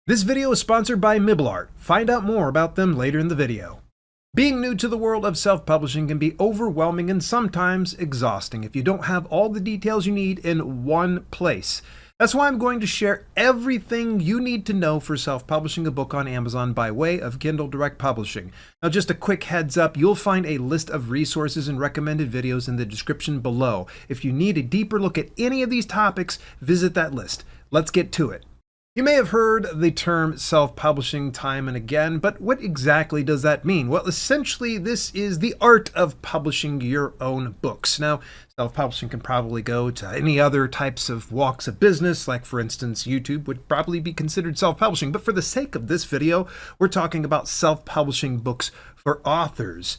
This video is sponsored by Miblart. Find out more about them later in the video. Being new to the world of self-publishing can be overwhelming and sometimes exhausting if you don't have all the details you need in one place. That's why I'm going to share everything you need to know for self-publishing a book on Amazon by way of Kindle Direct Publishing. Now, just a quick heads up, you'll find a list of resources and recommended videos in the description below. If you need a deeper look at any of these topics, visit that list. Let's get to it. You may have heard the term self-publishing time and again, but what exactly does that mean? Well, essentially, this is the art of publishing your own books. Now, self-publishing can probably go to any other types of walks of business, like for instance, YouTube would probably be considered self-publishing, but for the sake of this video, we're talking about self-publishing books for authors.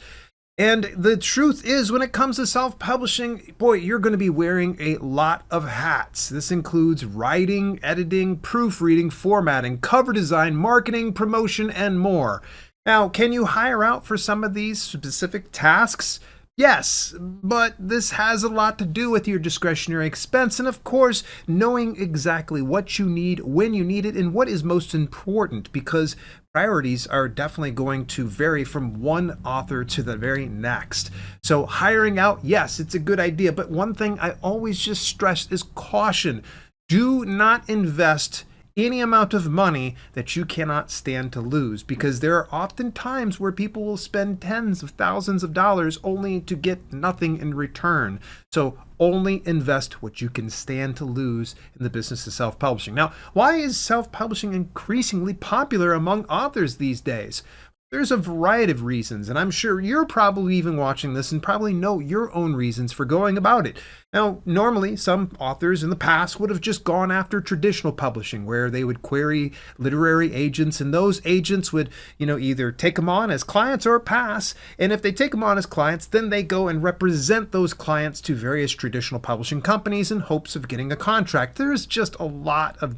And the truth is, when it comes to self-publishing, boy, you're going to be wearing a lot of hats. This includes writing, editing, proofreading, formatting, cover design, marketing, promotion, and more. Now, can you hire out for some of these specific tasks? Yes, but this has a lot to do with your discretionary expense and, of course, knowing exactly what you need, when you need it, and what is most important, because priorities are definitely going to vary from one author to the very next. So hiring out, yes, it's a good idea, but one thing I always just stress is caution. Do not invest any amount of money that you cannot stand to lose, because there are often times where people will spend tens of thousands of dollars only to get nothing in return. So only invest what you can stand to lose in the business of self-publishing. Now, why is self-publishing increasingly popular among authors these days? There's a variety of reasons, and I'm sure you're probably even watching this and probably know your own reasons for going about it. Now, normally, some authors in the past would have just gone after traditional publishing, where they would query literary agents, and those agents would, either take them on as clients or pass. And if they take them on as clients, then they go and represent those clients to various traditional publishing companies in hopes of getting a contract. There's just a lot of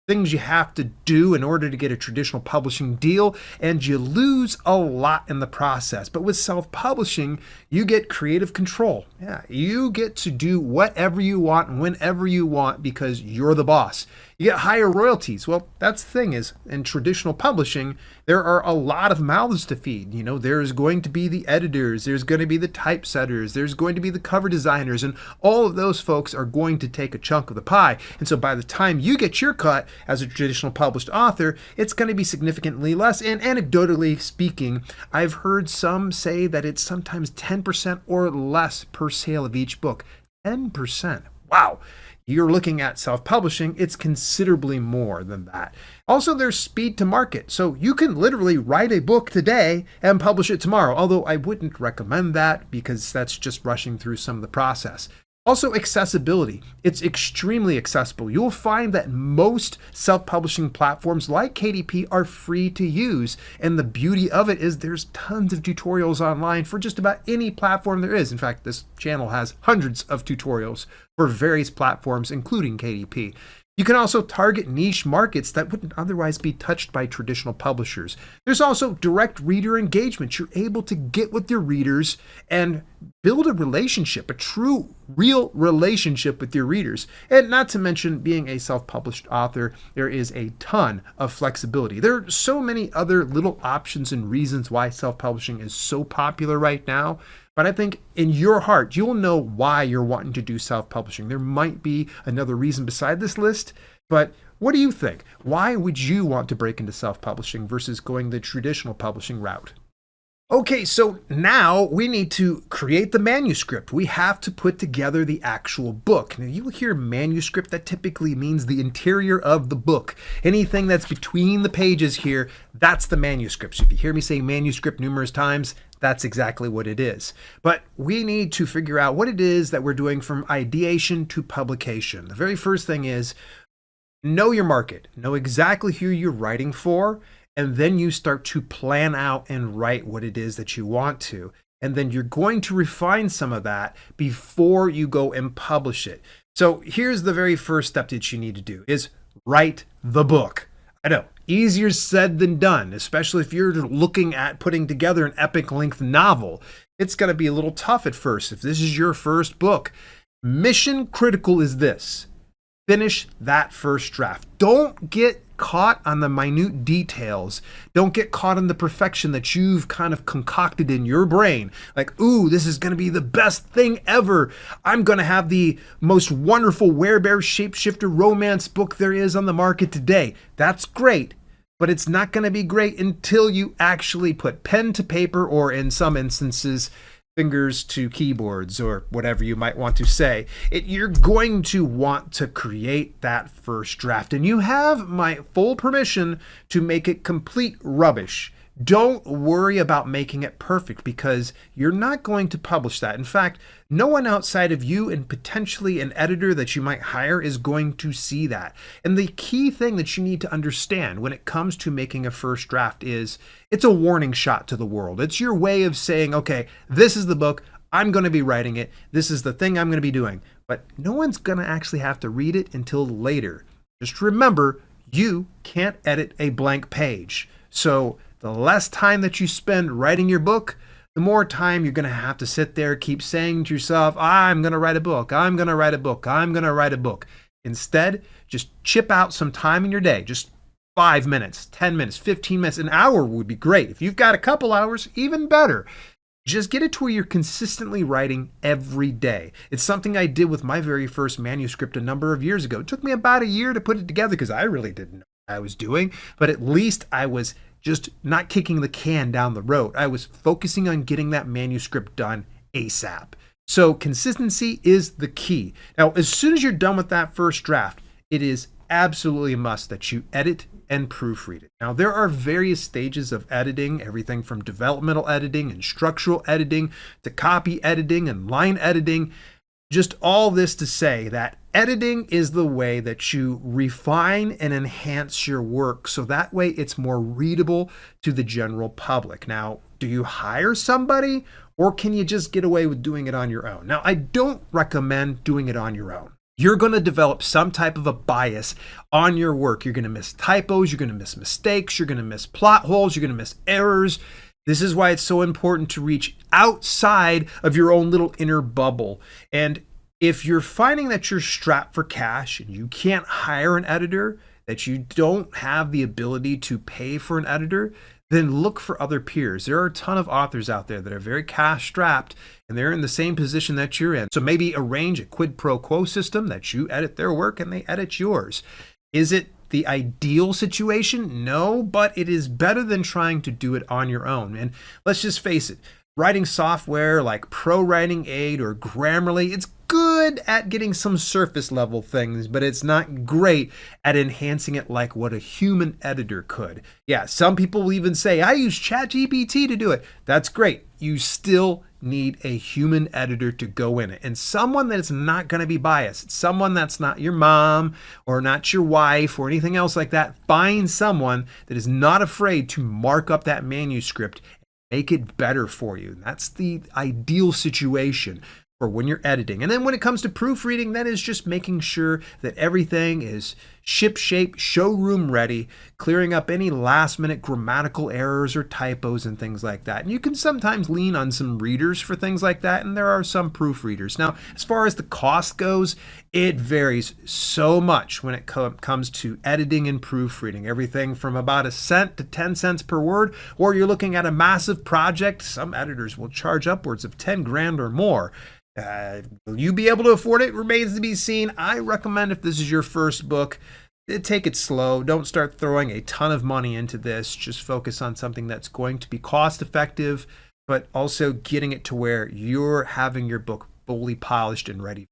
things you have to do in order to get a traditional publishing deal, and you lose a lot in the process. But with self-publishing, you get creative control. Yeah, you get to do whatever you want and whenever you want because you're the boss. You get higher royalties. Well, that's the thing is, in traditional publishing, there are a lot of mouths to feed. There's going to be the editors, there's going to be the typesetters, there's going to be the cover designers, and all of those folks are going to take a chunk of the pie. And so by the time you get your cut as a traditional published author, it's going to be significantly less. And anecdotally speaking, I've heard some say that it's sometimes 10% or less per sale of each book. 10%. Wow. You're looking at self-publishing, it's considerably more than that. Also, there's speed to market. So you can literally write a book today and publish it tomorrow, although I wouldn't recommend that because that's just rushing through some of the process. Also, accessibility. It's extremely accessible. You'll find that most self-publishing platforms like KDP are free to use. And the beauty of it is there's tons of tutorials online for just about any platform there is. In fact, this channel has hundreds of tutorials for various platforms, including KDP. You can also target niche markets that wouldn't otherwise be touched by traditional publishers. There's also direct reader engagement. You're able to get with your readers and build a relationship, a true, real relationship with your readers. And not to mention, being a self-published author, there is a ton of flexibility. There are so many other little options and reasons why self-publishing is so popular right now. But I think in your heart, you'll know why you're wanting to do self-publishing. There might be another reason beside this list, but what do you think? Why would you want to break into self-publishing versus going the traditional publishing route? Okay, so now we need to create the manuscript. We have to put together the actual book. Now, you will hear manuscript, that typically means the interior of the book. Anything that's between the pages here, that's the manuscript. So if you hear me say manuscript numerous times, that's exactly what it is. But we need to figure out what it is that we're doing from ideation to publication. The very first thing is know your market, know exactly who you're writing for, and then you start to plan out and write what it is that you want to. And then you're going to refine some of that before you go and publish it. So here's the very first step that you need to do is write the book. I know, easier said than done, especially if you're looking at putting together an epic length novel. It's going to be a little tough at first if this is your first book. Mission critical is this. finish that first draft. Don't get caught on the minute details. Don't get caught in the perfection that you've kind of concocted in your brain. Like, ooh, this is going to be the best thing ever. I'm going to have the most wonderful werebear shapeshifter romance book there is on the market today. That's great, but it's not going to be great until you actually put pen to paper, or in some instances, fingers to keyboards, or whatever you might want to say. You're going to want to create that first draft, and you have my full permission to make it complete rubbish. Don't worry about making it perfect, because you're not going to publish that. In fact, no one outside of you and potentially an editor that you might hire is going to see that. And the key thing that you need to understand when it comes to making a first draft is it's a warning shot to the world. It's your way of saying, okay, this is the book, I'm going to be writing it, this is the thing I'm going to be doing. But no one's going to actually have to read it until later. Just remember, you can't edit a blank page. So the less time that you spend writing your book, the more time you're going to have to sit there, keep saying to yourself, I'm going to write a book, I'm going to write a book, I'm going to write a book. Instead, just chip out some time in your day, just 5 minutes, 10 minutes, 15 minutes, an hour would be great. If you've got a couple hours, even better. Just get it to where you're consistently writing every day. It's something I did with my very first manuscript a number of years ago. It took me about a year to put it together because I really didn't know what I was doing, but at least I was just not kicking the can down the road. I was focusing on getting that manuscript done ASAP. So consistency is the key. Now, as soon as you're done with that first draft, it is absolutely a must that you edit and proofread it. Now, there are various stages of editing, everything from developmental editing and structural editing to copy editing and line editing. Just all this to say that editing is the way that you refine and enhance your work, so that way it's more readable to the general public. Now, do you hire somebody, or can you just get away with doing it on your own? Now, I don't recommend doing it on your own. You're going to develop some type of a bias on your work. You're going to miss typos, you're going to miss mistakes, you're going to miss plot holes, you're going to miss errors. This is why it's so important to reach outside of your own little inner bubble. And if you're finding that you're strapped for cash and you can't hire an editor, that you don't have the ability to pay for an editor, then look for other peers. There are a ton of authors out there that are very cash strapped and they're in the same position that you're in. So maybe arrange a quid pro quo system that you edit their work and they edit yours. Is it the ideal situation? No, but it is better than trying to do it on your own. And let's just face it, writing software like Pro Writing Aid or Grammarly, it's good at getting some surface level things, but it's not great at enhancing it like what a human editor could. Yeah, some people will even say, I use ChatGPT to do it. That's great. You still need a human editor to go in it, and someone that is not going to be biased, someone that's not your mom or not your wife or anything else like that. Find someone that is not afraid to mark up that manuscript and make it better for you. That's the ideal situation for when you're editing. And then when it comes to proofreading, that is just making sure that everything is ship-shape, showroom ready, clearing up any last-minute grammatical errors or typos and things like that. And you can sometimes lean on some readers for things like that, and there are some proofreaders. Now, as far as the cost goes, it varies so much when it comes to editing and proofreading. Everything from about a cent to 10 cents per word, or you're looking at a massive project. Some editors will charge upwards of 10 grand or more. Will you be able to afford it? Remains to be seen. I recommend, if this is your first book, take it slow. Don't start throwing a ton of money into this. Just focus on something that's going to be cost effective, but also getting it to where you're having your book fully polished and ready.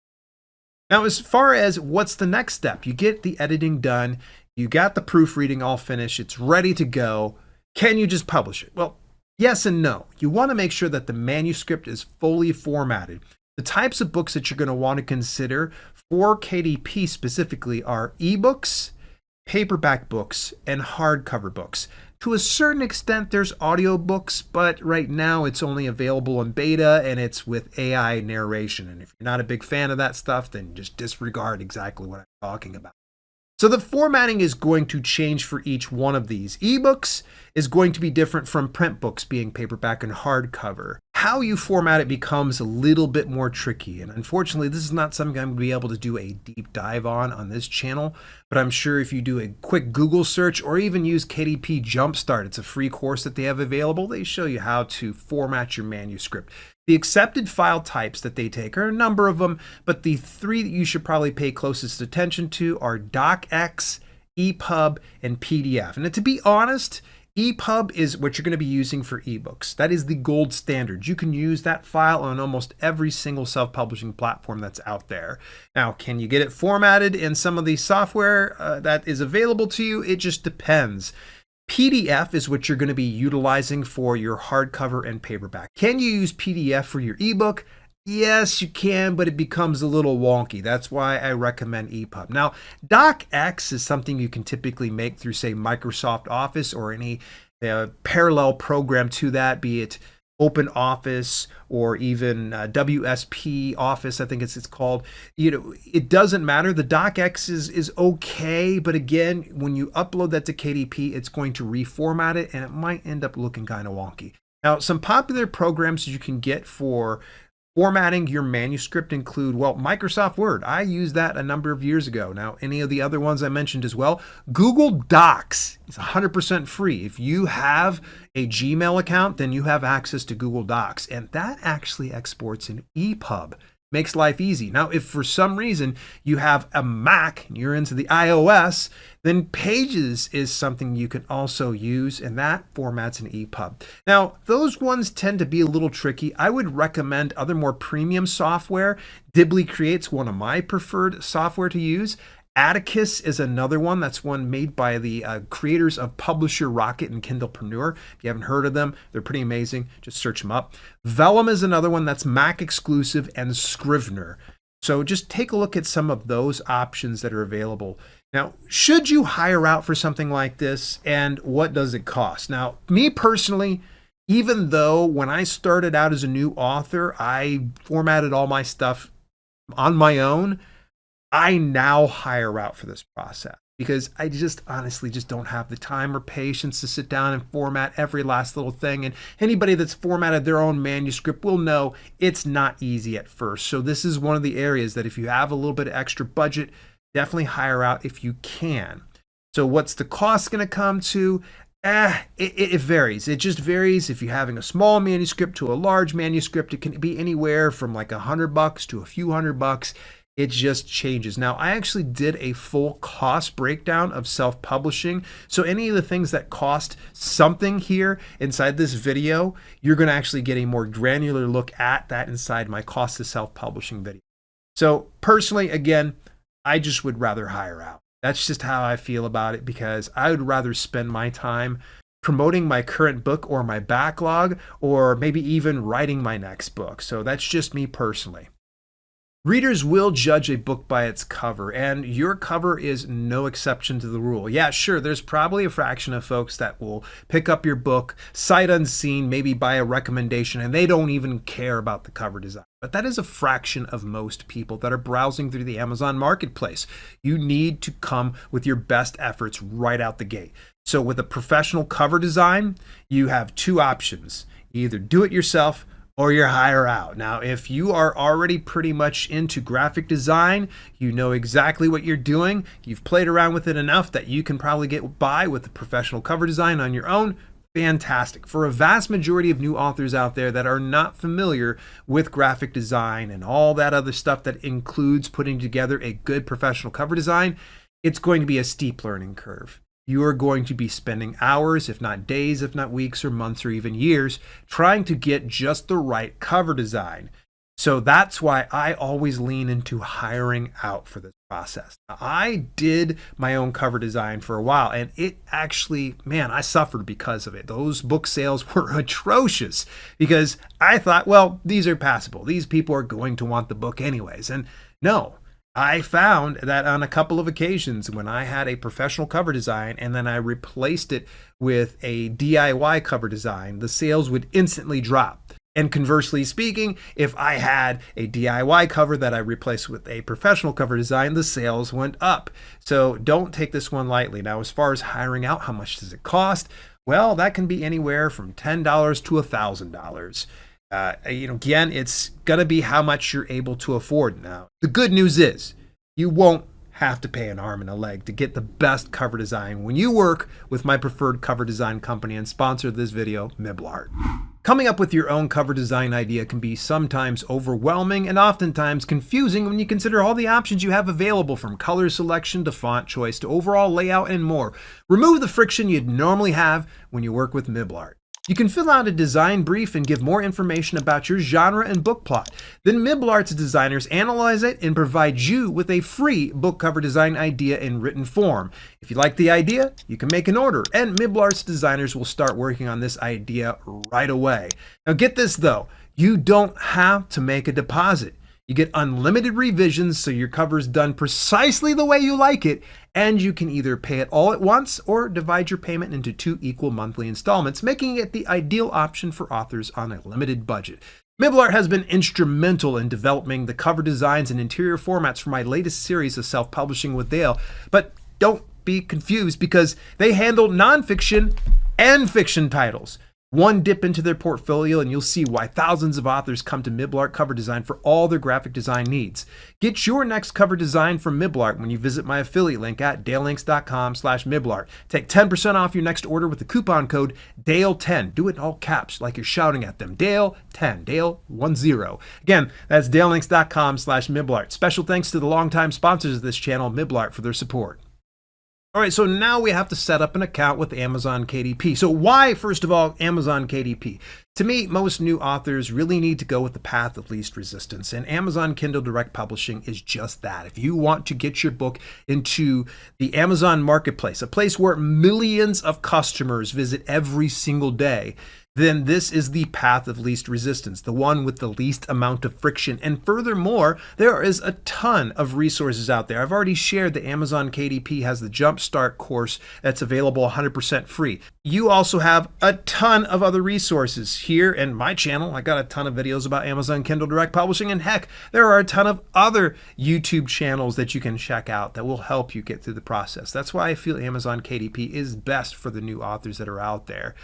Now, as far as what's the next step, you get the editing done, you got the proofreading all finished, it's ready to go. Can you just publish it? Well, yes and no. You want to make sure that the manuscript is fully formatted. The types of books that you're going to want to consider for KDP specifically are ebooks, paperback books, and hardcover books. To a certain extent, there's audiobooks, but right now it's only available in beta and it's with AI narration. And if you're not a big fan of that stuff, then just disregard exactly what I'm talking about. So the formatting is going to change for each one of these. Ebooks is going to be different from print books being paperback and hardcover. how you format it becomes a little bit more tricky. And unfortunately, this is not something I'm going to be able to do a deep dive on this channel, but I'm sure if you do a quick Google search or even use KDP Jumpstart, it's a free course that they have available. They show you how to format your manuscript. The accepted file types that they take are a number of them, but the three that you should probably pay closest attention to are docx, EPUB, and PDF. And to be honest, EPUB is what you're going to be using for ebooks. That is the gold standard. You can use that file on almost every single self-publishing platform that's out there. Now, can you get it formatted in some of the software that is available to you? It just depends. PDF is what you're going to be utilizing for your hardcover and paperback. Can you use PDF for your ebook? Yes, you can, but it becomes a little wonky. That's why I recommend EPUB. Now, docx is something you can typically make through, say, Microsoft Office or any parallel program to that, be it Open Office or even WSP Office, I think it's called. You know, it doesn't matter. The docx is okay, but again, when you upload that to KDP, it's going to reformat it, and it might end up looking kind of wonky. Now, some popular programs you can get for formatting your manuscript include, well, Microsoft Word. I used that a number of years ago. Now, any of the other ones I mentioned as well. Google Docs is 100% free. If you have a Gmail account, then you have access to Google Docs, and that actually exports in EPUB. Makes life easy. Now, if for some reason you have a Mac and you're into the iOS, then Pages is something you can also use, and that formats in EPUB. Now, those ones tend to be a little tricky. I would recommend other more premium software. Dibbly Create's one of my preferred software to use. Atticus is another one. That's one made by the creators of Publisher Rocket and Kindlepreneur. If you haven't heard of them, they're pretty amazing. Just search them up. Vellum is another one that's Mac exclusive, and Scrivener. So just take a look at some of those options that are available. Now, should you hire out for something like this, and what does it cost? Now, me personally, even though when I started out as a new author, I formatted all my stuff on my own, I now hire out for this process because I just honestly just don't have the time or patience to sit down and format every last little thing. And anybody that's formatted their own manuscript will know it's not easy at first. So this is one of the areas that if you have a little bit of extra budget, definitely hire out if you can. So what's the cost going to come to? It varies. It just varies. If you're having a small manuscript to a large manuscript, it can be anywhere from like $100 to a few $100. It just changes. Now, I actually did a full cost breakdown of self-publishing. So any of the things that cost something here inside this video, you're going to actually get a more granular look at that inside my cost of self-publishing video. So personally, again, I just would rather hire out. That's just how I feel about it, because I would rather spend my time promoting my current book or my backlog, or maybe even writing my next book. So that's just me personally. Readers will judge a book by its cover, and your cover is no exception to the rule. Yeah, sure, there's probably a fraction of folks that will pick up your book, sight unseen, maybe by a recommendation, and they don't even care about the cover design. But that is a fraction of most people that are browsing through the Amazon marketplace. You need to come with your best efforts right out the gate. So with a professional cover design, you have two options. You either do it yourself or you hire out. Now, if you are already pretty much into graphic design, you know exactly what you're doing, you've played around with it enough that you can probably get by with the professional cover design on your own, fantastic. For a vast majority of new authors out there that are not familiar with graphic design and all that other stuff that includes putting together a good professional cover design, it's going to be a steep learning curve. You are going to be spending hours, if not days, if not weeks or months or even years, trying to get just the right cover design. So that's why I always lean into hiring out for this process. Now, I did my own cover design for a while, and it actually, man, I suffered because of it. Those book sales were atrocious because I thought, well, these are passable. These people are going to want the book anyways. And no. I found that on a couple of occasions when I had a professional cover design and then I replaced it with a DIY cover design, the sales would instantly drop. And conversely speaking, if I had a DIY cover that I replaced with a professional cover design, the sales went up. So don't take this one lightly. Now, as far as hiring out, how much does it cost? Well, that can be anywhere from $10 to $1,000. Again, it's going to be how much you're able to afford. Now, the good news is you won't have to pay an arm and a leg to get the best cover design when you work with my preferred cover design company and sponsor of this video, Miblart. Coming up with your own cover design idea can be sometimes overwhelming and oftentimes confusing when you consider all the options you have available, from color selection to font choice to overall layout and more. Remove the friction you'd normally have when you work with Miblart. You can fill out a design brief and give more information about your genre and book plot. Then Miblart's designers analyze it and provide you with a free book cover design idea in written form. If you like the idea, you can make an order, and Miblart's designers will start working on this idea right away. Now get this though, you don't have to make a deposit. You get unlimited revisions, so your cover is done precisely the way you like it, and you can either pay it all at once or divide your payment into 2 equal monthly installments, making it the ideal option for authors on a limited budget. Miblart has been instrumental in developing the cover designs and interior formats for my latest series of self-publishing with Dale, but don't be confused because they handle nonfiction and fiction titles. One dip into their portfolio and you'll see why thousands of authors come to Miblart Cover Design for all their graphic design needs. Get your next cover design from Miblart when you visit my affiliate link at dalelinks.com/Miblart. Take 10% off your next order with the coupon code DALE10. Do it in all caps like you're shouting at them. DALE10, DALE10. Again, that's dalelinks.com/Miblart. Special thanks to the longtime sponsors of this channel, Miblart, for their support. All right, so now we have to set up an account with Amazon KDP. So why, first of all, Amazon KDP? To me, most new authors really need to go with the path of least resistance, and Amazon Kindle Direct Publishing is just that. If you want to get your book into the Amazon Marketplace, a place where millions of customers visit every single day, then this is the path of least resistance, the one with the least amount of friction. And furthermore, there is a ton of resources out there. I've already shared that Amazon KDP has the Jumpstart course that's available 100% free. You also have a ton of other resources here in my channel. I got a ton of videos about Amazon Kindle Direct Publishing, and heck, there are a ton of other YouTube channels that you can check out that will help you get through the process. That's why I feel Amazon KDP is best for the new authors that are out there.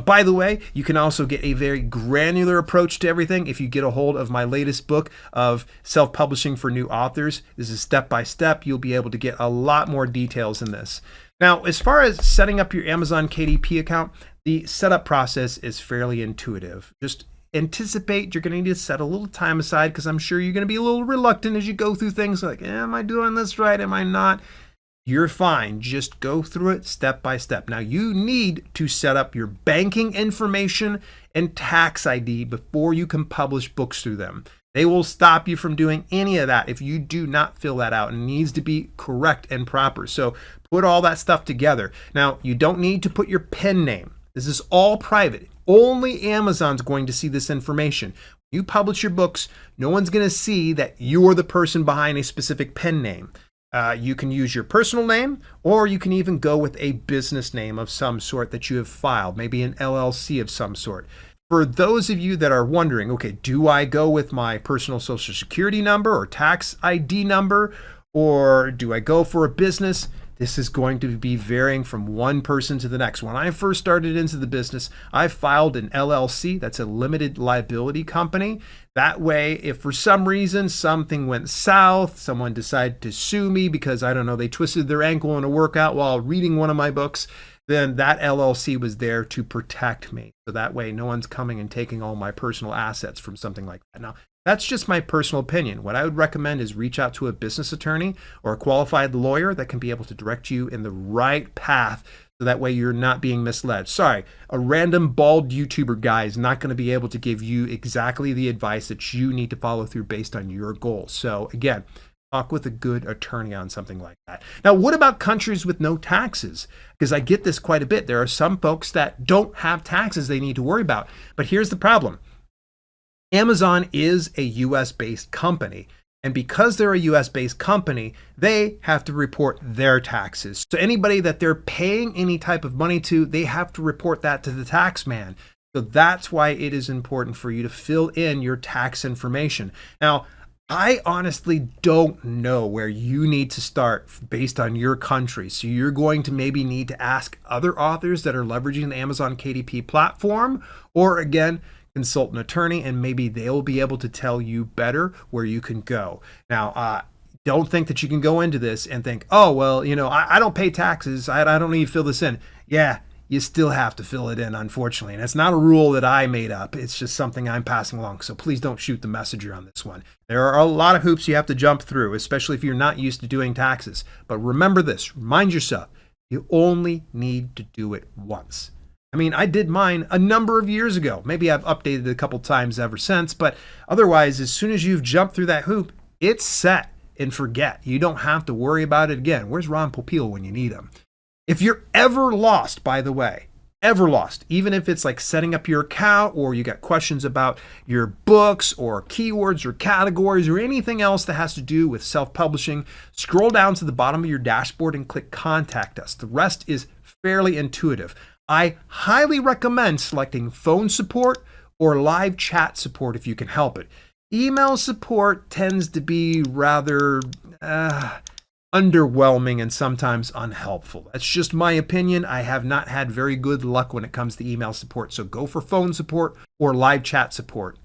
By the way, you can also get a very granular approach to everything if you get a hold of my latest book of self-publishing for new authors. This is step by step. You'll be able to get a lot more details in this. Now, as far as setting up your Amazon KDP account, the setup process is fairly intuitive. Just anticipate you're going to need to set a little time aside because I'm sure you're going to be a little reluctant as you go through things like, am I doing this right? Am I not? You're fine. Just go through it step by step. Now, you need to set up your banking information and tax ID before you can publish books through them. They will stop you from doing any of that if you do not fill that out. It needs to be correct and proper. So put all that stuff together. Now, you don't need to put your pen name. This is all private. Only Amazon's going to see this information. When you publish your books, no one's going to see that you're the person behind a specific pen name. You can use your personal name, or you can even go with a business name of some sort that you have filed, maybe an LLC of some sort. For those of you that are wondering, okay, do I go with my personal social security number or tax ID number, or do I go for a business? This is going to be varying from one person to the next. When I first started into the business, I filed an LLC, that's a limited liability company. That way, if for some reason something went south, someone decided to sue me because, I don't know, they twisted their ankle in a workout while reading one of my books, then that LLC was there to protect me. So that way, no one's coming and taking all my personal assets from something like that. Now, that's just my personal opinion. What I would recommend is reach out to a business attorney or a qualified lawyer that can be able to direct you in the right path so that way you're not being misled. Sorry, a random bald YouTuber guy is not going to be able to give you exactly the advice that you need to follow through based on your goals. So again, talk with a good attorney on something like that. Now, what about countries with no taxes? Because I get this quite a bit. There are some folks that don't have taxes they need to worry about. But here's the problem. Amazon is a US-based company, and because they're a US-based company, they have to report their taxes. So anybody that they're paying any type of money to, they have to report that to the tax man. So that's why it is important for you to fill in your tax information. Now, I honestly don't know where you need to start based on your country. So you're going to maybe need to ask other authors that are leveraging the Amazon KDP platform, or again, consult an attorney, and maybe they'll be able to tell you better where you can go. Now, don't think that you can go into this and think, oh, well, I don't pay taxes. I don't need to fill this in. Yeah, you still have to fill it in, unfortunately. And it's not a rule that I made up. It's just something I'm passing along. So please don't shoot the messenger on this one. There are a lot of hoops you have to jump through, especially if you're not used to doing taxes. But remember this, remind yourself, you only need to do it once. I mean, I did mine a number of years ago. Maybe I've updated it a couple times ever since, but otherwise, as soon as you've jumped through that hoop, it's set and forget. You don't have to worry about it again. Where's Ron Popeil when you need him? If you're ever lost, by the way, ever lost, even if it's like setting up your account or you got questions about your books or keywords or categories or anything else that has to do with self-publishing, scroll down to the bottom of your dashboard and click Contact Us. The rest is fairly intuitive. I highly recommend selecting phone support or live chat support if you can help it. Email support tends to be rather underwhelming and sometimes unhelpful. That's just my opinion. I have not had very good luck when it comes to email support, so go for phone support or live chat support.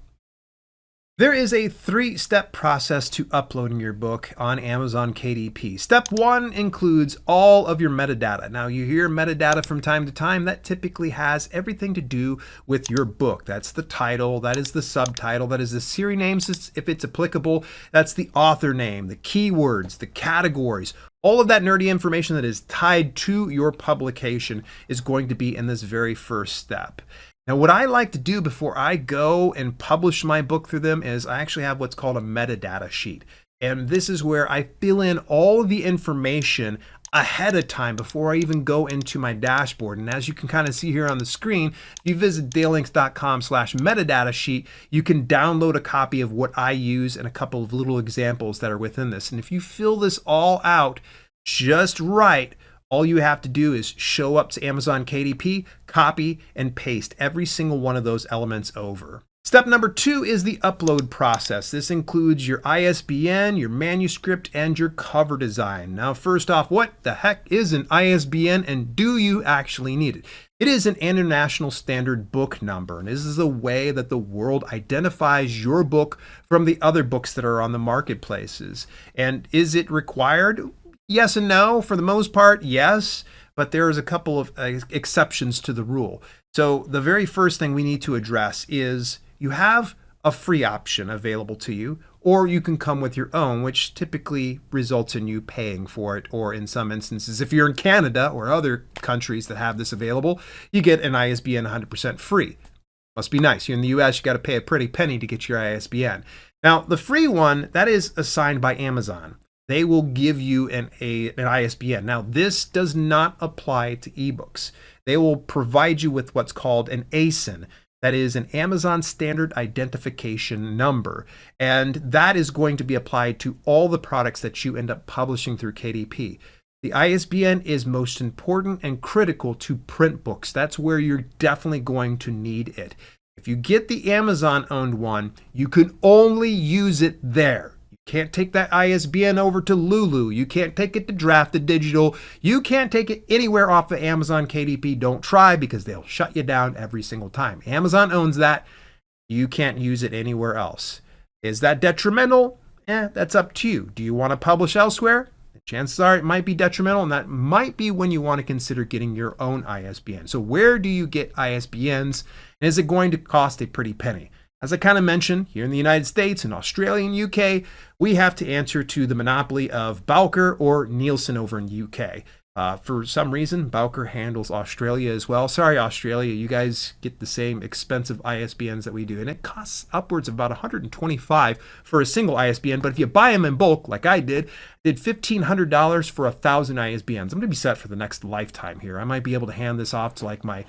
There is a 3-step process to uploading your book on Amazon KDP. Step 1 includes all of your metadata. Now, you hear metadata from time to time. That typically has everything to do with your book. That's the title, that is the subtitle, that is the series names if it's applicable, that's the author name, the keywords, the categories. All of that nerdy information that is tied to your publication is going to be in this very first step. Now, what I like to do before I go and publish my book through them is I actually have what's called a metadata sheet. And this is where I fill in all of the information ahead of time before I even go into my dashboard. And as you can kind of see here on the screen, if you visit dalelinks.com/metadata sheet, you can download a copy of what I use and a couple of little examples that are within this. And if you fill this all out just right, all you have to do is show up to Amazon KDP, copy, and paste every single one of those elements over. Step number 2 is the upload process. This includes your ISBN, your manuscript, and your cover design. Now, first off, what the heck is an ISBN, and do you actually need it? It is an international standard book number, and this is the way that the world identifies your book from the other books that are on the marketplaces. And is it required? Yes and no. For the most part, yes, but there's a couple of exceptions to the rule. So the very first thing we need to address is you have a free option available to you, or you can come with your own, which typically results in you paying for it, or in some instances, if you're in Canada or other countries that have this available, you get an ISBN 100% free. Must be nice. Here in the US, you got to pay a pretty penny to get your ISBN. Now, the free one, that is assigned by Amazon. They will give you an ISBN. Now, this does not apply to ebooks. They will provide you with what's called an ASIN. That is an Amazon Standard Identification Number. And that is going to be applied to all the products that you end up publishing through KDP. The ISBN is most important and critical to print books. That's where you're definitely going to need it. If you get the Amazon-owned one, you can only use it there. Can't take that ISBN over to Lulu. You can't take it to Drafted Digital. You can't take it anywhere off of Amazon KDP. Don't try, because they'll shut you down every single time. Amazon owns that. You can't use it anywhere else. Is that detrimental? That's up to you. Do you want to publish elsewhere? Chances are it might be detrimental, and that might be when you want to consider getting your own ISBN. So where do you get ISBNs? And is it going to cost a pretty penny? As I kind of mentioned, here in the United States and Australia and UK, we have to answer to the monopoly of Bowker or Nielsen over in UK. For some reason, Bowker handles Australia as well. Sorry, Australia, you guys get the same expensive ISBNs that we do, and it costs upwards of about $125 for a single ISBN. But if you buy them in bulk, like I did $1,500 for 1,000 ISBNs. I'm going to be set for the next lifetime here. I might be able to hand this off to like my,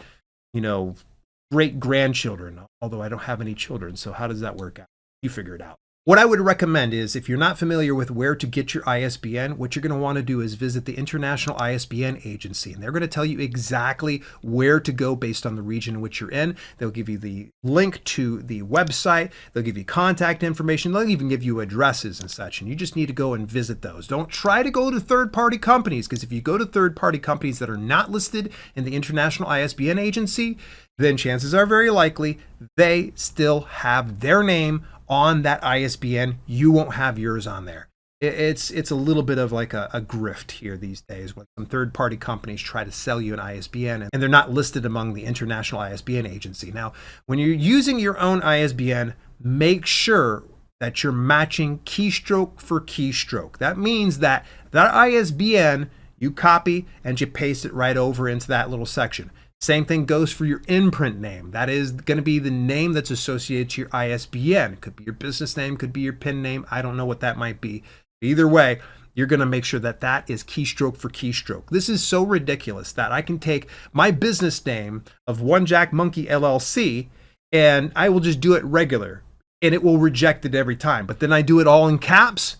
great grandchildren, although I don't have any children. So how does that work out? You figure it out. What I would recommend is, if you're not familiar with where to get your ISBN, what you're going to want to do is visit the International ISBN Agency, and they're going to tell you exactly where to go based on the region in which you're in. They'll give you the link to the website, they'll give you contact information, they'll even give you addresses and such, and you just need to go and visit those. Don't try to go to third-party companies, because if you go to third-party companies that are not listed in the International ISBN Agency, then chances are very likely they still have their name on that ISBN. You won't have yours on there. It's a little bit of like a grift here these days when some third-party companies try to sell you an ISBN and they're not listed among the International ISBN Agency. Now, when you're using your own ISBN, make sure that you're matching keystroke for keystroke. That means that ISBN you copy and you paste it right over into that little section. Same thing goes for your imprint name. That is going to be the name that's associated to your ISBN. It could be your business name, could be your PIN name. I don't know what that might be. Either way, you're going to make sure that that is keystroke for keystroke. This is so ridiculous that I can take my business name of One Jack Monkey LLC and I will just do it regular and it will reject it every time. But then I do it all in caps.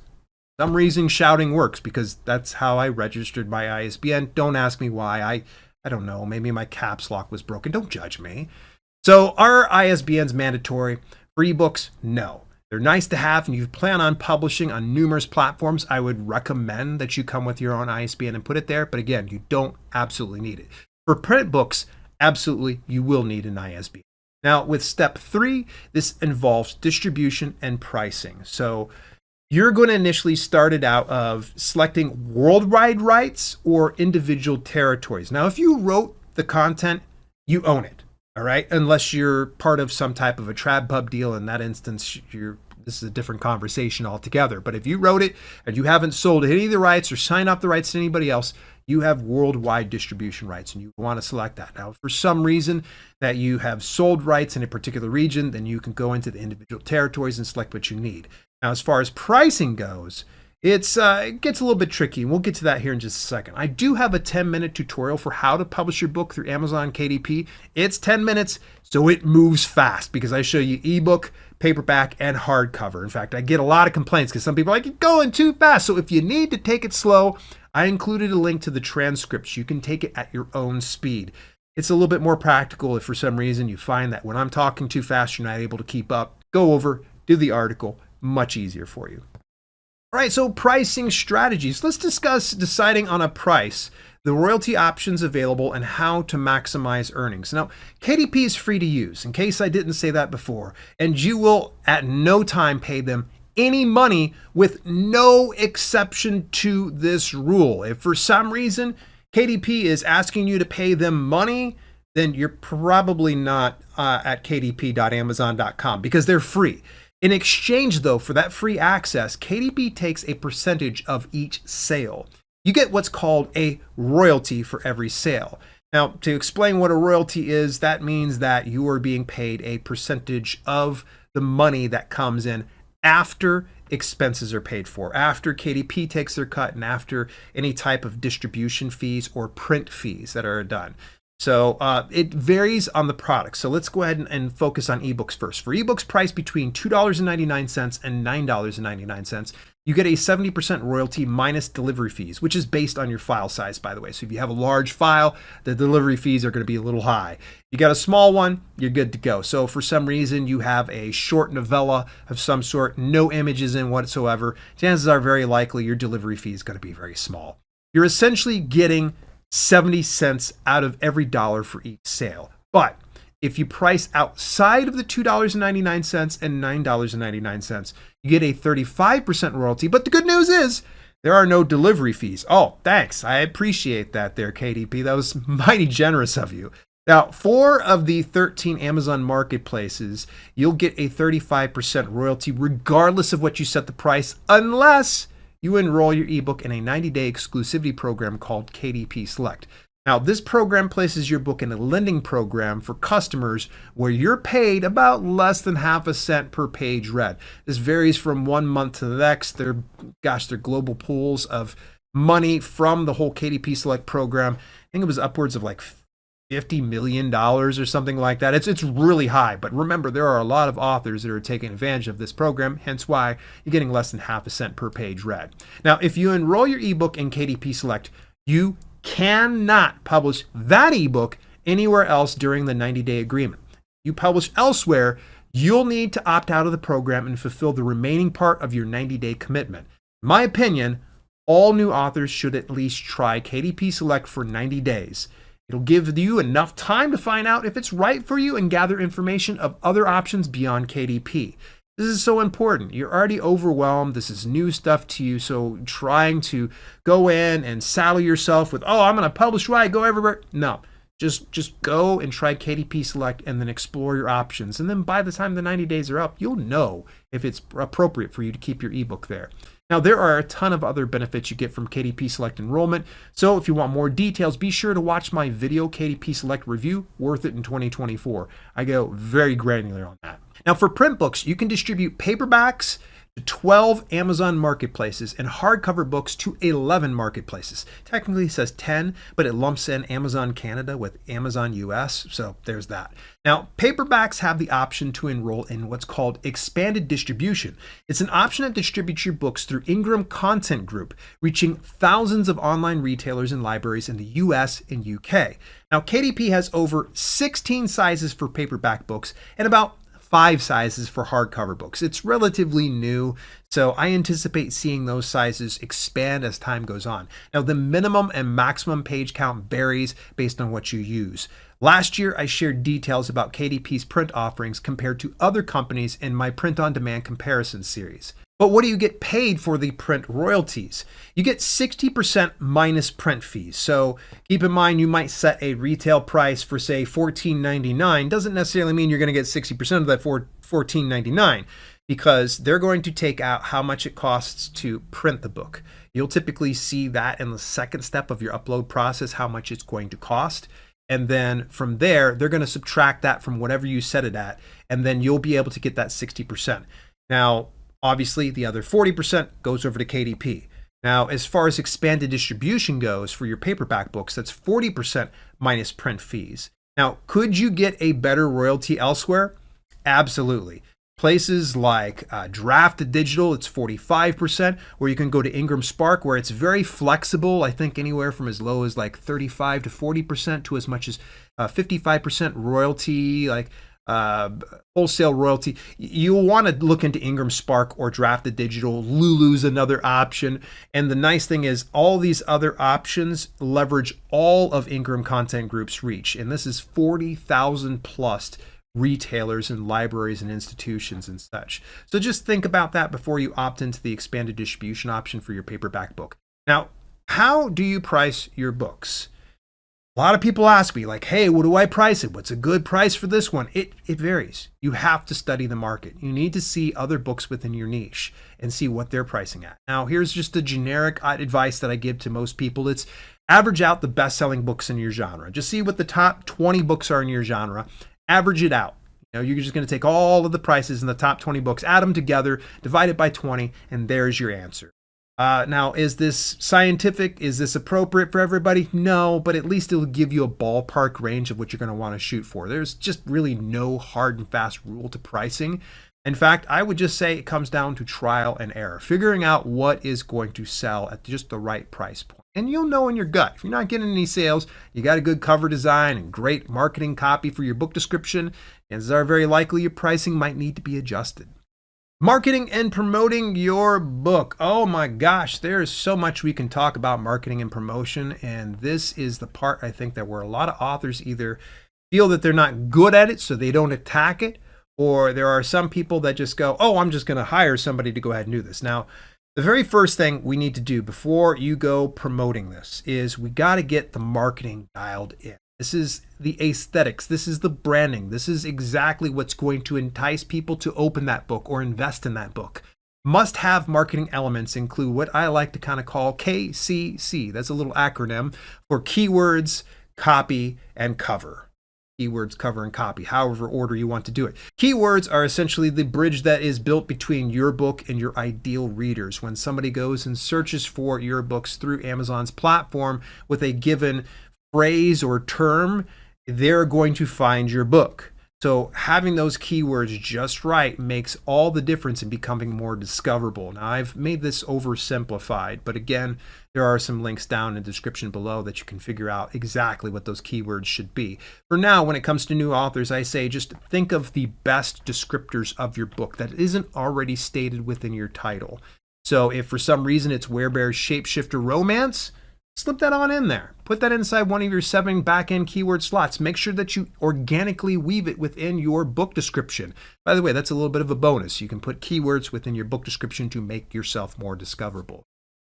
For some reason shouting works because that's how I registered my ISBN. Don't ask me why. I don't know, maybe my caps lock was broken. Don't judge me. So are ISBNs mandatory? For ebooks, no. They're nice to have, and you plan on publishing on numerous platforms, I would recommend that you come with your own ISBN and put it there. But again, you don't absolutely need it. For print books, absolutely, you will need an ISBN. Now, with step 3, this involves distribution and pricing. So you're going to initially start it out of selecting worldwide rights or individual territories. Now, if you wrote the content, you own it, all right? Unless you're part of some type of a TradPub deal. In that instance, this is a different conversation altogether. But if you wrote it and you haven't sold any of the rights or signed up the rights to anybody else, you have worldwide distribution rights, and you want to select that. Now, if for some reason that you have sold rights in a particular region, then you can go into the individual territories and select what you need. Now, as far as pricing goes, it gets a little bit tricky, and we'll get to that here in just a second. I do have a 10-minute tutorial for how to publish your book through Amazon KDP. It's 10 minutes, so it moves fast because I show you ebook, paperback, and hardcover. In fact, I get a lot of complaints because some people are like, you're going too fast. So if you need to take it slow, I included a link to the transcripts. You can take it at your own speed. It's a little bit more practical if for some reason you find that when I'm talking too fast, you're not able to keep up. Go over, do the article. Much easier for you. All right, so pricing strategies. Let's discuss deciding on a price, the royalty options available, and how to maximize earnings. Now, KDP is free to use, in case I didn't say that before, and you will at no time pay them any money with no exception to this rule. If for some reason KDP is asking you to pay them money, then you're probably not at kdp.amazon.com because they're free. In exchange, though, for that free access, KDP takes a percentage of each sale. You get what's called a royalty for every sale. Now, to explain what a royalty is, that means that you are being paid a percentage of the money that comes in after expenses are paid for, after KDP takes their cut, and after any type of distribution fees or print fees that are done. So it varies on the product. So let's go ahead and focus on ebooks first. For ebooks priced between $2.99 and $9.99, you get a 70% royalty minus delivery fees, which is based on your file size, by the way. So if you have a large file, the delivery fees are going to be a little high. You got a small one, you're good to go. So for some reason you have a short novella of some sort, no images in whatsoever, chances are very likely your delivery fee is going to be very small. You're essentially getting 70 cents out of every dollar for each sale. But if you price outside of the $2.99 and $9.99, you get a 35% royalty. But the good news is there are no delivery fees. Oh, thanks. I appreciate that there, KDP. That was mighty generous of you. Now, 4 of the 13 Amazon marketplaces, you'll get a 35% royalty regardless of what you set the price, unless you enroll your ebook in a 90-day exclusivity program called KDP Select. Now, this program places your book in a lending program for customers where you're paid about less than half a cent per page read. This varies from one month to the next. They're global pools of money from the whole KDP Select program. I think it was upwards of like $50 million or something like that. It's really high, but remember, there are a lot of authors that are taking advantage of this program, hence why you're getting less than half a cent per page read. Now, if you enroll your ebook in KDP Select, you cannot publish that ebook anywhere else during the 90-day agreement. You publish elsewhere, you'll need to opt out of the program and fulfill the remaining part of your 90-day commitment. In my opinion, all new authors should at least try KDP Select for 90 days. It'll give you enough time to find out if it's right for you and gather information of other options beyond KDP. This is so important. You're already overwhelmed. This is new stuff to you. So trying to go in and saddle yourself with, oh, I'm going to publish right, go everywhere. No, just go and try KDP Select and then explore your options. And then by the time the 90 days are up, you'll know if it's appropriate for you to keep your ebook there. Now, there are a ton of other benefits you get from KDP Select enrollment. So if you want more details, be sure to watch my video KDP Select review, worth it in 2024. I go very granular on that. Now, for print books, you can distribute paperbacks to 12 Amazon marketplaces and hardcover books to 11 marketplaces. Technically it says 10, but it lumps in Amazon Canada with Amazon US, so there's that. Now, paperbacks have the option to enroll in what's called expanded distribution. It's an option that distributes your books through Ingram Content Group, reaching thousands of online retailers and libraries in the US and UK. Now, KDP has over 16 sizes for paperback books and about 5 sizes for hardcover books. It's relatively new, so I anticipate seeing those sizes expand as time goes on. Now, the minimum and maximum page count varies based on what you use. Last year, I shared details about KDP's print offerings compared to other companies in my Print on Demand comparison series. But what do you get paid for the print royalties? You get 60% minus print fees. So keep in mind, you might set a retail price for, say, $14.99. Doesn't necessarily mean you're going to get 60% of that for $14.99, because they're going to take out how much it costs to print the book. You'll typically see that in the second step of your upload process, how much it's going to cost. And then from there, they're going to subtract that from whatever you set it at, and then you'll be able to get that 60%. Now, obviously, the other 40% goes over to KDP. Now, as far as expanded distribution goes for your paperback books, that's 40% minus print fees. Now, could you get a better royalty elsewhere? Absolutely. Places like Draft Digital, it's 45%, or you can go to Ingram Spark, where it's very flexible. I think anywhere from as low as like 35 to 40% to as much as 55% royalty, like wholesale royalty. You'll want to look into Ingram Spark or Draft Digital. Lulu's another option. And the nice thing is all these other options leverage all of Ingram Content Group's reach. And this is 40,000 plus retailers and libraries and institutions and such. So just think about that before you opt into the expanded distribution option for your paperback book. Now, how do you price your books? A lot of people ask me, like, hey, what do I price it? What's a good price for this one? It varies. You have to study the market. You need to see other books within your niche and see what they're pricing at. Now, here's just the generic advice that I give to most people. It's average out the best-selling books in your genre. Just see what the top 20 books are in your genre. Average it out. You know, you're just going to take all of the prices in the top 20 books, add them together, divide it by 20, and there's your answer. Now, is this scientific? Is this appropriate for everybody? No, but at least it'll give you a ballpark range of what you're going to want to shoot for. There's just really no hard and fast rule to pricing. In fact, I would just say it comes down to trial and error, figuring out what is going to sell at just the right price point. And you'll know in your gut. If you're not getting any sales, you got a good cover design and great marketing copy for your book description, chances are very likely your pricing might need to be adjusted. Marketing and promoting your book. Oh my gosh, there is so much we can talk about marketing and promotion. And this is the part I think that where a lot of authors either feel that they're not good at it, so they don't attack it, or there are some people that just go, oh, I'm just going to hire somebody to go ahead and do this. Now, the very first thing we need to do before you go promoting this is we got to get the marketing dialed in. This is the aesthetics. This is the branding. This is exactly what's going to entice people to open that book or invest in that book. Must-have marketing elements include what I like to kind of call KCC. That's a little acronym for keywords, copy, and cover. Keywords, cover, and copy, however order you want to do it. Keywords are essentially the bridge that is built between your book and your ideal readers. When somebody goes and searches for your books through Amazon's platform with a given phrase or term, they're going to find your book. So having those keywords just right makes all the difference in becoming more discoverable. Now, I've made this oversimplified, but again, there are some links down in the description below that you can figure out exactly what those keywords should be. For now, when it comes to new authors, I say just think of the best descriptors of your book that isn't already stated within your title. So if for some reason it's Werebear's Shapeshifter Romance, slip that on in there. Put that inside one of your 7 back-end keyword slots. Make sure that you organically weave it within your book description. By the way, that's a little bit of a bonus. You can put keywords within your book description to make yourself more discoverable.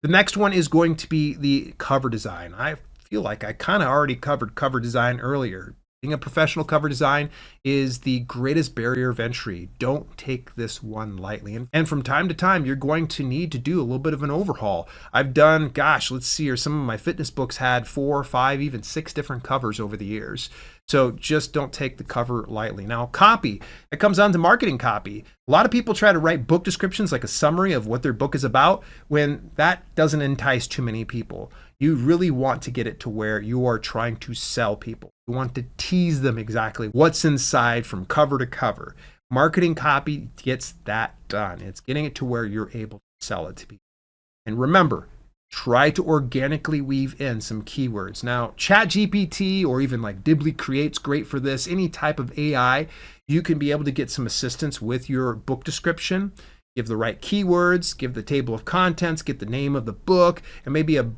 The next one is going to be the cover design. I feel like I kind of already covered cover design earlier. Being a professional cover design is the greatest barrier of entry. Don't take this one lightly. And from time to time, you're going to need to do a little bit of an overhaul. I've done, let's see here, some of my fitness books had 4, 5, even 6 different covers over the years. So just don't take the cover lightly. Now, copy, it comes down to marketing copy. A lot of people try to write book descriptions like a summary of what their book is about when that doesn't entice too many people. You really want to get it to where you are trying to sell people. You want to tease them exactly what's inside from cover to cover. Marketing copy gets that done. It's getting it to where you're able to sell it to people. And remember, try to organically weave in some keywords. Now, ChatGPT or even like Dibbly Create's great for this. Any type of AI, you can be able to get some assistance with your book description. Give the right keywords, give the table of contents, get the name of the book, and maybe a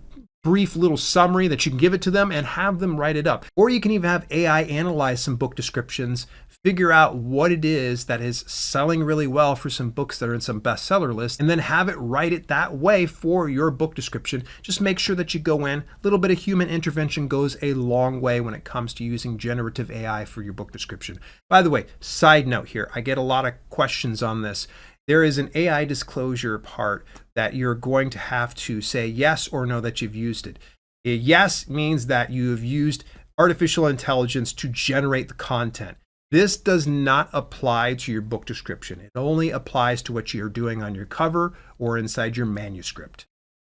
brief little summary that you can give it to them and have them write it up. Or you can even have AI analyze some book descriptions, figure out what it is that is selling really well for some books that are in some bestseller lists, and then have it write it that way for your book description. Just make sure that you go in. A little bit of human intervention goes a long way when it comes to using generative AI for your book description. By the way, side note here, I get a lot of questions on this. There is an AI disclosure part that you're going to have to say yes or no that you've used it. A yes means that you have used artificial intelligence to generate the content. This does not apply to your book description. It only applies to what you're doing on your cover or inside your manuscript.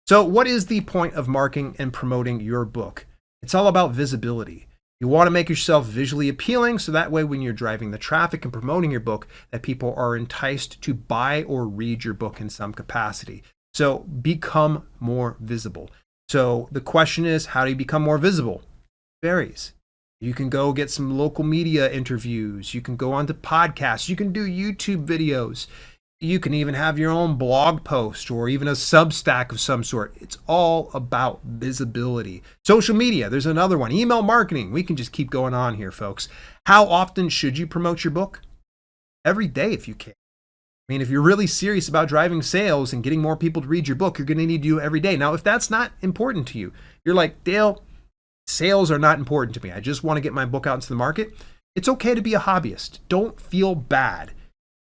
So what is the point of marketing and promoting your book? It's all about visibility. You want to make yourself visually appealing so that way when you're driving the traffic and promoting your book, that people are enticed to buy or read your book in some capacity. So become more visible. So the question is, how do you become more visible? It varies. You can go get some local media interviews. You can go onto podcasts. You can do YouTube videos. You can even have your own blog post or even a Substack of some sort. It's all about visibility. Social media, there's another one. Email marketing. We can just keep going on here, folks. How often should you promote your book? Every day if you can. I mean, if you're really serious about driving sales and getting more people to read your book, you're going to need to do it every day. Now, if that's not important to you, you're like, Dale, sales are not important to me. I just want to get my book out into the market. It's okay to be a hobbyist. Don't feel bad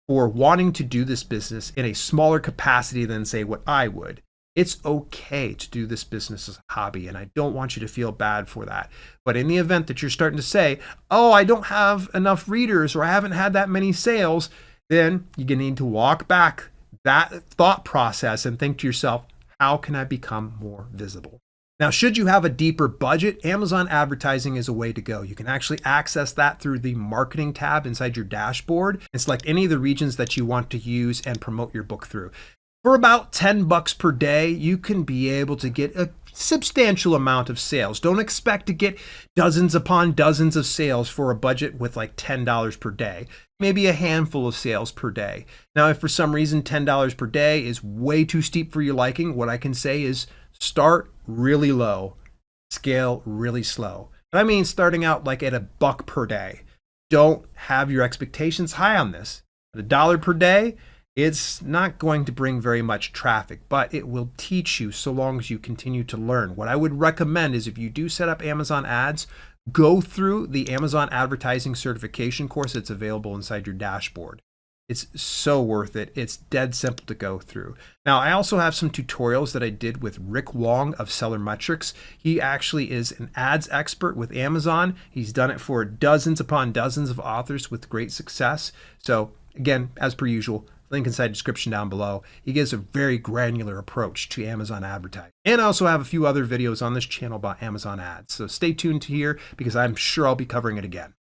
for wanting to do this business in a smaller capacity than, say, what I would. It's okay to do this business as a hobby, and I don't want you to feel bad for that. But in the event that you're starting to say, oh, I don't have enough readers or I haven't had that many sales, then you're going to need to walk back that thought process and think to yourself, how can I become more visible? Now, should you have a deeper budget, Amazon advertising is a way to go. You can actually access that through the marketing tab inside your dashboard and select any of the regions that you want to use and promote your book through. For about $10 per day, you can be able to get a substantial amount of sales. Don't expect to get dozens upon dozens of sales for a budget with like $10 per day. Maybe a handful of sales per day. Now, if for some reason $10 per day is way too steep for your liking, what I can say is start really low, scale really slow. And I mean starting out like at $1 per day. Don't have your expectations high on this. At $1 per day, it's not going to bring very much traffic, but it will teach you so long as you continue to learn. What I would recommend is if you do set up Amazon ads, go through the Amazon advertising certification course that's available inside your dashboard. It's so worth it. It's dead simple to go through. Now, I also have some tutorials that I did with Rick Wong of Seller Metrics. He actually is an ads expert with Amazon. He's done it for dozens upon dozens of authors with great success. So again, as per usual, Link inside the description down below. He gives a very granular approach to Amazon advertising. And I also have a few other videos on this channel about Amazon ads. So stay tuned to here because I'm sure I'll be covering it again.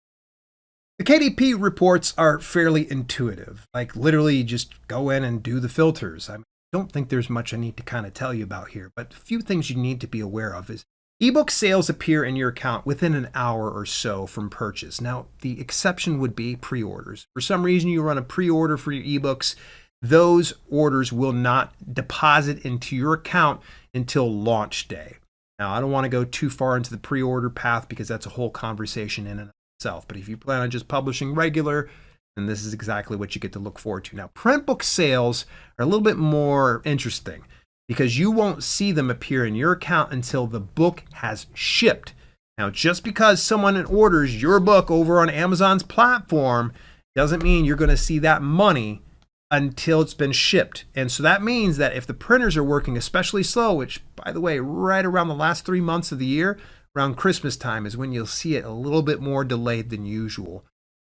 The KDP reports are fairly intuitive. Like literally just go in and do the filters. I don't think there's much I need to kind of tell you about here, but a few things you need to be aware of is ebook sales appear in your account within an hour or so from purchase. Now, the exception would be pre-orders. For some reason, you run a pre-order for your ebooks, those orders will not deposit into your account until launch day. Now, I don't want to go too far into the pre-order path because that's a whole conversation in and of itself. But if you plan on just publishing regular, then this is exactly what you get to look forward to. Now, print book sales are a little bit more interesting because you won't see them appear in your account until the book has shipped. Now, just because someone orders your book over on Amazon's platform doesn't mean you're going to see that money until it's been shipped. And so that means that if the printers are working especially slow, which, by the way, right around the last 3 months of the year, around Christmas time is when you'll see it a little bit more delayed than usual.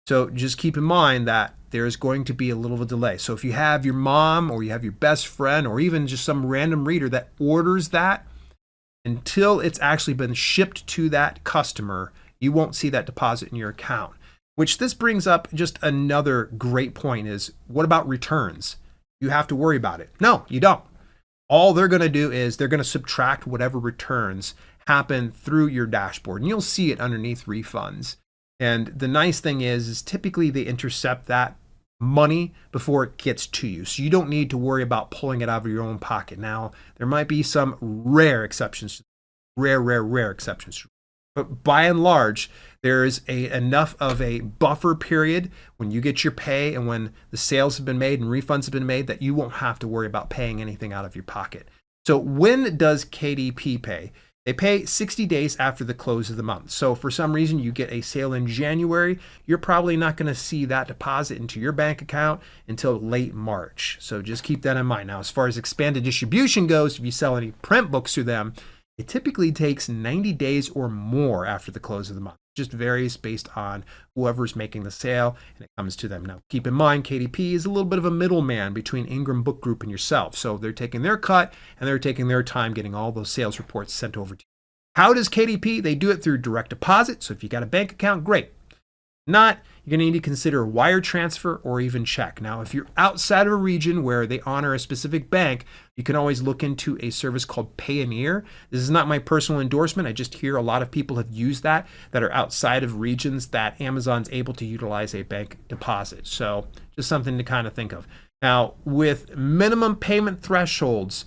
So just keep in mind that there's going to be a little of a delay. So if you have your mom or you have your best friend or even just some random reader that orders that, until it's actually been shipped to that customer, you won't see that deposit in your account. Which this brings up just another great point is, what about returns? You have to worry about it. No, you don't. All they're going to do is they're going to subtract whatever returns happen through your dashboard, and you'll see it underneath refunds. And the nice thing is typically they intercept that money before it gets to you. So you don't need to worry about pulling it out of your own pocket. Now, there might be some rare exceptions, rare exceptions. But by and large, there is enough of a buffer period when you get your pay and when the sales have been made and refunds have been made that you won't have to worry about paying anything out of your pocket. So when does KDP pay? They pay 60 days after the close of the month. So for some reason you get a sale in January, you're probably not going to see that deposit into your bank account until late March. So just keep that in mind. Now, as far as expanded distribution goes, if you sell any print books through them, it typically takes 90 days or more after the close of the month. It just varies based on whoever's making the sale and it comes to them. Now, keep in mind, KDP is a little bit of a middleman between Ingram Book Group and yourself. So they're taking their cut and they're taking their time getting all those sales reports sent over to you. How does KDP? They do it through direct deposit. So if you got a bank account, great. Not, you're going to need to consider wire transfer or even check. Now, if you're outside of a region where they honor a specific bank, you can always look into a service called Payoneer. This is not my personal endorsement. I just hear a lot of people have used that are outside of regions that Amazon's able to utilize a bank deposit. So just something to kind of think of. Now, with minimum payment thresholds,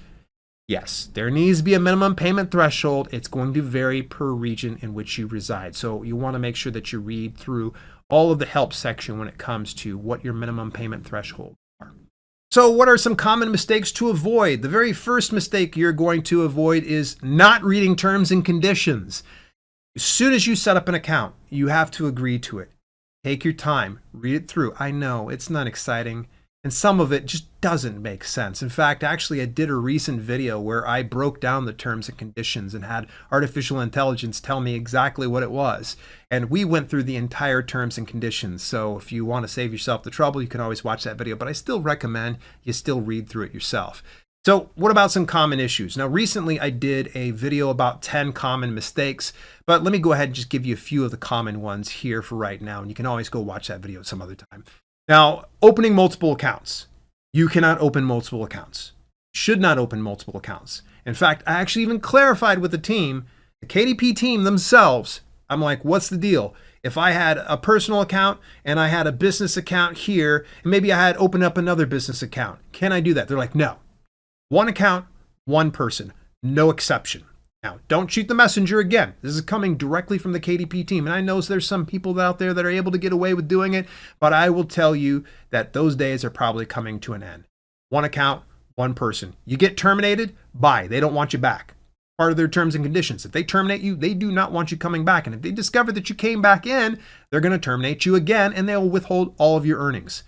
yes, there needs to be a minimum payment threshold. It's going to vary per region in which you reside. So you want to make sure that you read through all of the help section when it comes to what your minimum payment threshold are. So what are some common mistakes to avoid? The very first mistake you're going to avoid is not reading terms and conditions. As soon as you set up an account, you have to agree to it. Take your time, read it through. I know it's not exciting. And some of it just doesn't make sense. In fact, actually, I did a recent video where I broke down the terms and conditions and had artificial intelligence tell me exactly what it was. And we went through the entire terms and conditions. So if you want to save yourself the trouble, you can always watch that video. But I still recommend you still read through it yourself. So what about some common issues? Now, recently I did a video about 10 common mistakes, but let me go ahead and just give you a few of the common ones here for right now. And you can always go watch that video some other time. Now, opening multiple accounts. You cannot open multiple accounts. Should not open multiple accounts. In fact, I actually even clarified with the team, the KDP team themselves. I'm like, what's the deal? If I had a personal account and I had a business account here, and maybe I had opened up another business account, can I do that? They're like, no. One account, one person, no exception. Now, don't shoot the messenger again. This is coming directly from the KDP team. And I know there's some people out there that are able to get away with doing it, but I will tell you that those days are probably coming to an end. One account, one person. You get terminated, bye. They don't want you back. Part of their terms and conditions. If they terminate you, they do not want you coming back. And if they discover that you came back in, they're going to terminate you again and they'll withhold all of your earnings.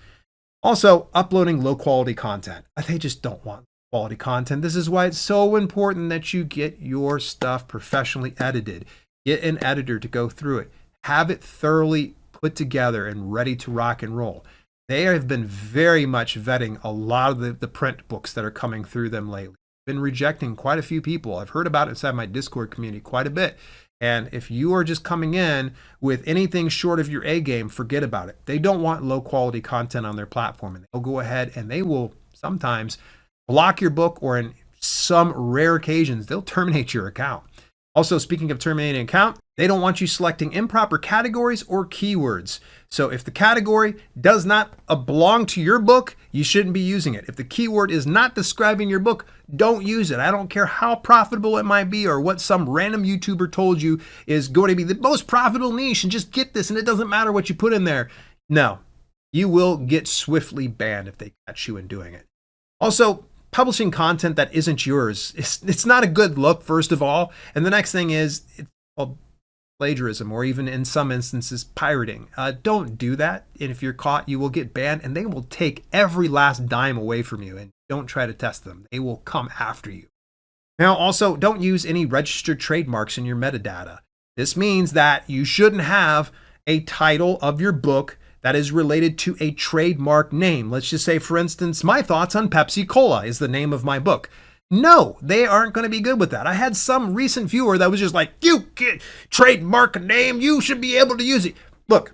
Also, uploading low quality content. They just don't want quality content. This is why it's so important that you get your stuff professionally edited. Get an editor to go through it. Have it thoroughly put together and ready to rock and roll. They have been very much vetting a lot of the print books that are coming through them lately. Been rejecting quite a few people. I've heard about it inside my Discord community quite a bit. And if you are just coming in with anything short of your A game, forget about it. They don't want low quality content on their platform, and they'll go ahead and they will sometimes block your book, or in some rare occasions, they'll terminate your account. Also, speaking of terminating an account, they don't want you selecting improper categories or keywords. So if the category does not belong to your book, you shouldn't be using it. If the keyword is not describing your book, don't use it. I don't care how profitable it might be or what some random YouTuber told you is going to be the most profitable niche and just get this and it doesn't matter what you put in there. No, you will get swiftly banned if they catch you in doing it. Also, publishing content that isn't yours, it's not a good look, first of all. And the next thing is, it's called plagiarism, or even in some instances, pirating. Don't do that. And if you're caught, you will get banned, and they will take every last dime away from you. And don't try to test them. They will come after you. Now, also, don't use any registered trademarks in your metadata. This means that you shouldn't have a title of your book that is related to a trademark name. Let's just say, for instance, My Thoughts on Pepsi Cola is the name of my book. No, they aren't going to be good with that. I had some recent viewer that was just like, you can't trademark a name, you should be able to use it. Look,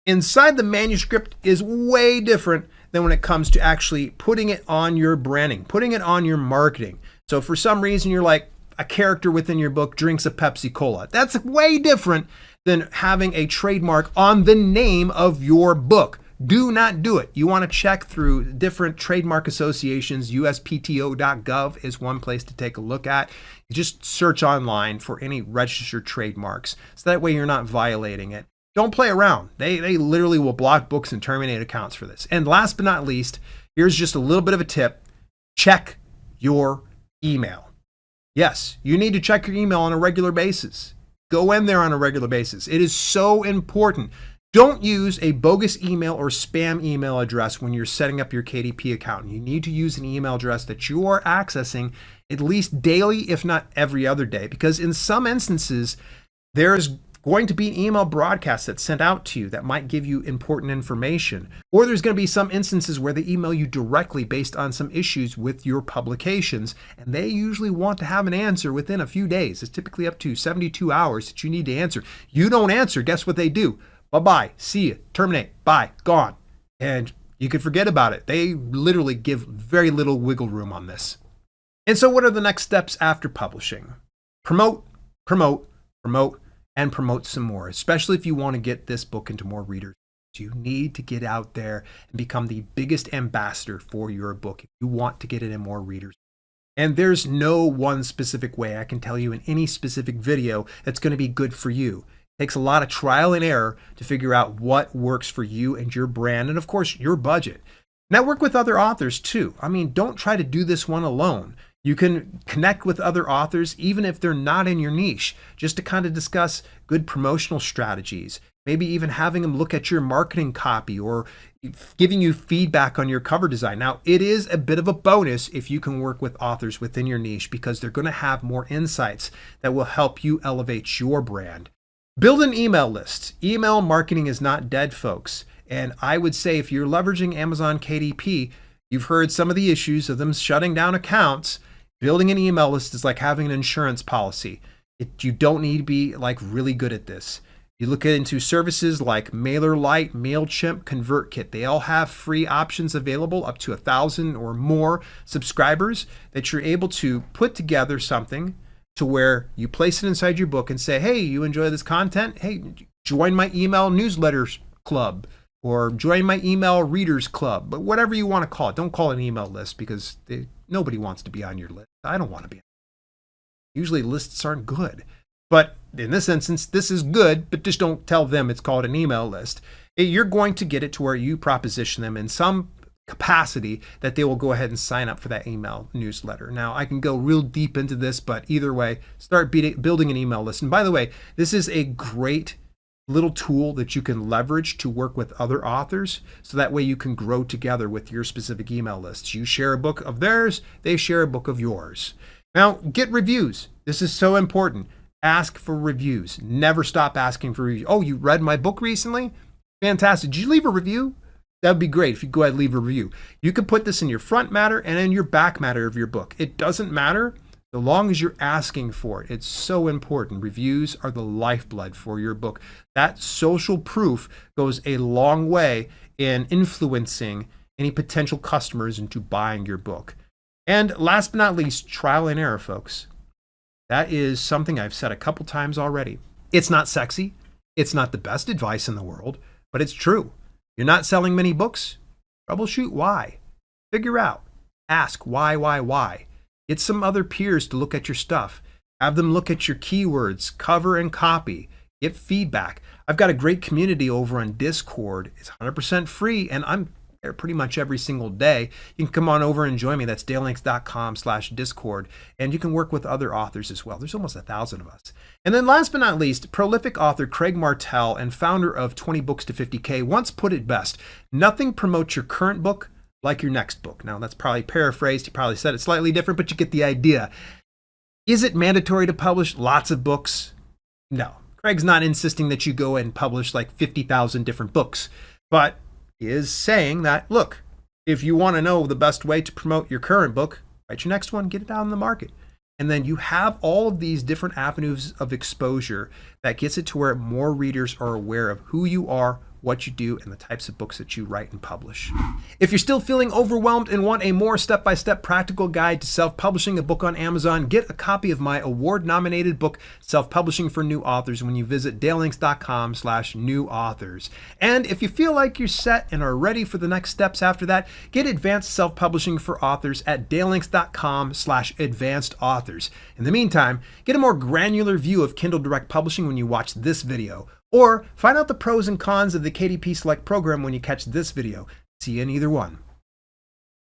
inside the manuscript is way different than when it comes to actually putting it on your branding, putting it on your marketing. So for some reason, you're like, a character within your book drinks a Pepsi Cola. That's way different than having a trademark on the name of your book. Do not do it. You want to check through different trademark associations. USPTO.gov is one place to take a look at. You just search online for any registered trademarks, so that way you're not violating it. Don't play around. They literally will block books and terminate accounts for this. And last but not least, here's just a little bit of a tip. Check your email. Yes, you need to check your email on a regular basis. Go in there on a regular basis. It is so important. Don't use a bogus email or spam email address when you're setting up your KDP account. You need to use an email address that you are accessing at least daily, if not every other day, because in some instances, there's going to be an email broadcast that's sent out to you that might give you important information. Or there's going to be some instances where they email you directly based on some issues with your publications, and they usually want to have an answer within a few days. It's typically up to 72 hours that you need to answer. You don't answer, guess what they do? Bye-bye, see you, terminate, bye, gone. And you can forget about it. They literally give very little wiggle room on this. And so what are the next steps after publishing? Promote, promote, promote, and promote some more, especially if you want to get this book into more readers. You need to get out there and become the biggest ambassador for your book if you want to get it in more readers. And there's no one specific way I can tell you in any specific video that's going to be good for you. It takes a lot of trial and error to figure out what works for you and your brand, and of course, your budget. Network with other authors too. I mean, don't try to do this one alone. You can connect with other authors, even if they're not in your niche, just to kind of discuss good promotional strategies, maybe even having them look at your marketing copy or giving you feedback on your cover design. Now, it is a bit of a bonus if you can work with authors within your niche, because they're going to have more insights that will help you elevate your brand. Build an email list. Email marketing is not dead, folks. And I would say if you're leveraging Amazon KDP, you've heard some of the issues of them shutting down accounts. Building an email list is like having an insurance policy. You don't need to be like really good at this. You look into services like MailerLite, MailChimp, ConvertKit. They all have free options available up to 1,000 or more subscribers that you're able to put together something to where you place it inside your book and say, hey, you enjoy this content? Hey, join my email newsletters club or join my email readers club, but whatever you want to call it. Don't call it an email list, because nobody wants to be on your list. I don't want to be. Usually lists aren't good. But in this instance, this is good, but just don't tell them it's called an email list. You're going to get it to where you proposition them in some capacity that they will go ahead and sign up for that email newsletter. Now, I can go real deep into this, but either way, start building an email list. And by the way, this is a great little tool that you can leverage to work with other authors, so that way you can grow together with your specific email lists. You share a book of theirs, they share a book of yours. Now, get reviews. This is so important. Ask for reviews. Never stop asking for reviews. Oh, you read my book recently? Fantastic. Did you leave a review? That'd be great if you go ahead and leave a review. You could put this in your front matter and in your back matter of your book. It doesn't matter so long as you're asking for it. It's so important. Reviews are the lifeblood for your book. That social proof goes a long way in influencing any potential customers into buying your book. And last but not least, trial and error, folks. That is something I've said a couple times already. It's not sexy. It's not the best advice in the world, but it's true. You're not selling many books? Troubleshoot why. Figure out. Ask why. Get some other peers to look at your stuff. Have them look at your keywords, cover and copy. Get feedback. I've got a great community over on Discord. It's 100% free, and I'm there pretty much every single day. You can come on over and join me. That's dalelinks.com/discord. And you can work with other authors as well. There's almost 1,000 of us. And then last but not least, prolific author Craig Martell and founder of 20 Books to 50K once put it best: nothing promotes your current book like your next book. Now, that's probably paraphrased. He probably said it slightly different, but you get the idea. Is it mandatory to publish lots of books? No. Craig's not insisting that you go and publish like 50,000 different books, but is saying that, look, if you want to know the best way to promote your current book, write your next one, get it out in the market. And then you have all of these different avenues of exposure that gets it to where more readers are aware of who you are, what you do, and the types of books that you write and publish. If you're still feeling overwhelmed and want a more step-by-step practical guide to self-publishing a book on Amazon, get a copy of my award-nominated book, Self-Publishing for New Authors, when you visit dalelinks.com/new authors. And if you feel like you're set and are ready for the next steps after that, get advanced self-publishing for authors at dalelinks.com/advanced authors. In the meantime, get a more granular view of Kindle Direct Publishing when you watch this video. Or find out the pros and cons of the KDP Select program when you catch this video. See you in either one.